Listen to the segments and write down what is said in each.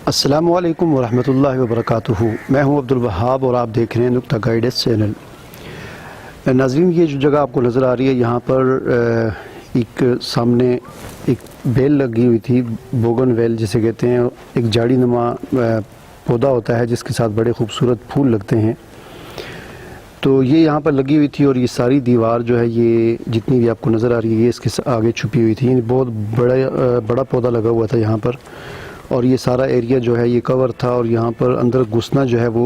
अस्सलामु अलैकुम वरहमतुल्लाहि वबरकातुहू। मैं हूं अब्दुल वहाब और आप देख रहे हैं नुक्ता गाइडेंस चैनल। नाज़रीन, ये जो जगह आपको नज़र आ रही है, यहाँ पर एक सामने एक बेल लगी हुई थी, बोगन वेल जिसे कहते हैं। एक जाड़ी नुमा पौधा होता है जिसके साथ बड़े खूबसूरत फूल लगते हैं। तो ये यहाँ पर लगी हुई थी और ये सारी दीवार जो है, ये जितनी भी आपको नज़र आ रही है, ये इसके आगे छुपी हुई थी। बहुत बड़ा पौधा लगा हुआ था यहाँ पर, और ये सारा एरिया जो है ये कवर था, और यहाँ पर अंदर घुसना जो है वो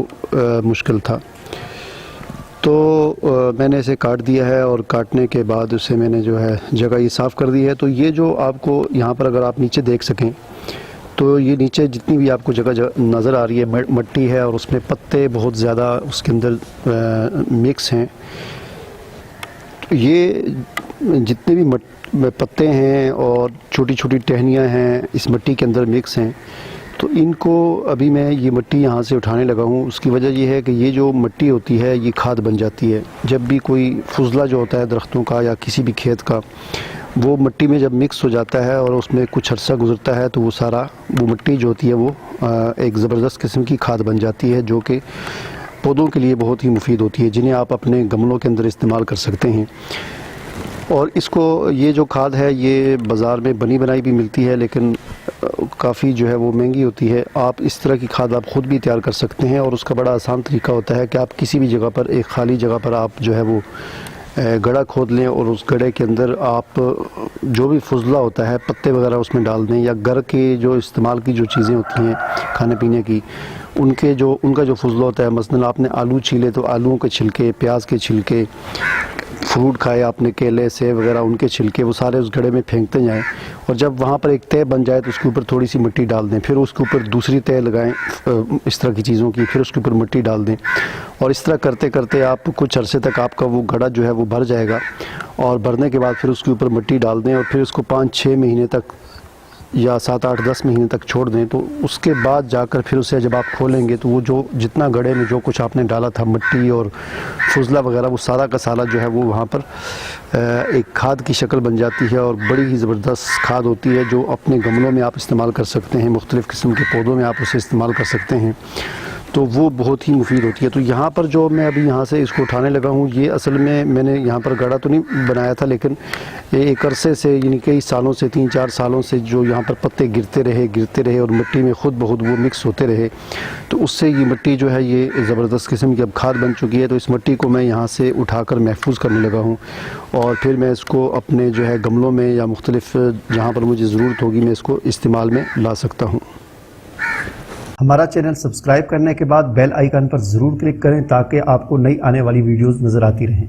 मुश्किल था। तो मैंने इसे काट दिया है, और काटने के बाद उसे मैंने जो है जगह ये साफ़ कर दी है। तो ये जो आपको यहाँ पर अगर आप नीचे देख सकें, तो ये नीचे जितनी भी आपको जगह नज़र आ रही है मट्टी है, और उसमें पत्ते बहुत ज़्यादा उसके अंदर मिक्स हैं। तो ये जितने भी पत्ते हैं और छोटी छोटी टहनियाँ हैं इस मिट्टी के अंदर मिक्स हैं। तो इनको अभी मैं ये मिट्टी यहाँ से उठाने लगा हूँ। उसकी वजह ये है कि ये जो मिट्टी होती है ये खाद बन जाती है। जब भी कोई फुजला जो होता है दरख्तों का या किसी भी खेत का, वो मिट्टी में जब मिक्स हो जाता है और उसमें कुछ अर्सा गुजरता है, तो वो मिट्टी जो होती है वो एक ज़बरदस्त किस्म की खाद बन जाती है, जो कि पौधों के लिए बहुत ही मुफीद होती है, जिन्हें आप अपने गमलों के अंदर इस्तेमाल कर सकते हैं। और इसको, ये जो खाद है ये बाज़ार में बनी बनाई भी मिलती है, लेकिन काफ़ी जो है वो महंगी होती है। आप इस तरह की खाद आप ख़ुद भी तैयार कर सकते हैं, और उसका बड़ा आसान तरीका होता है कि आप किसी भी जगह पर, एक खाली जगह पर आप जो है वो गड्ढा खोद लें, और उस गड्ढे के अंदर आप जो भी फुजला होता है, पत्ते वगैरह उसमें डाल दें, या घर के जो इस्तेमाल की जो चीज़ें होती हैं खाने पीने की, उनका जो फुजला होता है, मसलन आपने आलू छीले तो आलूओं के छिलके, प्याज के छिलके, फ्रूट खाए आपने, केले सेब वगैरह, उनके छिलके, वो सारे उस गड्ढे में फेंकते जाएं। और जब वहाँ पर एक तह बन जाए तो उसके ऊपर थोड़ी सी मिट्टी डाल दें, फिर उसके ऊपर दूसरी तह लगाएं इस तरह की चीज़ों की, फिर उसके ऊपर मिट्टी डाल दें। और इस तरह करते करते आप कुछ अरसे तक आपका वो गड्ढा जो है वो भर जाएगा, और भरने के बाद फिर उसके ऊपर मिट्टी डाल दें, और फिर उसको 5-6 महीने तक या 7-8-10 महीने तक छोड़ दें। तो उसके बाद जाकर फिर उसे जब आप खोलेंगे, तो वो जो जितना गड्ढे में जो कुछ आपने डाला था, मिट्टी और फुजला वगैरह, वो सारा का सारा जो है वो वहाँ पर एक खाद की शक्ल बन जाती है, और बड़ी ही ज़बरदस्त खाद होती है, जो अपने गमलों में आप इस्तेमाल कर सकते हैं। मुख्तलिफ़ किस्म के पौधों में आप उसे इस्तेमाल कर सकते हैं, तो वो बहुत ही मुफीद होती है। तो यहाँ पर जो मैं अभी यहाँ से इसको उठाने लगा हूँ, ये असल में मैंने यहाँ पर गड्ढा तो नहीं बनाया था, लेकिन एक अरसे से, यानी कई सालों से, 3-4 सालों से जो यहाँ पर पत्ते गिरते रहे और मिट्टी में खुद बहुत वो मिक्स होते रहे, तो उससे ये मिट्टी जो है ये ज़बरदस्त किस्म की अब खाद बन चुकी है। तो इस मिट्टी को मैं यहाँ से उठाकर महफूज करने लगा हूँ, और फिर मैं इसको अपने जो है गमलों में या मुख्तलिफ जहाँ पर मुझे ज़रूरत होगी, मैं इसको इस्तेमाल में ला सकता हूँ। हमारा चैनल सब्सक्राइब करने के बाद बेल आइकन पर ज़रूर क्लिक करें, ताकि आपको नई आने वाली वीडियोस नज़र आती रहें।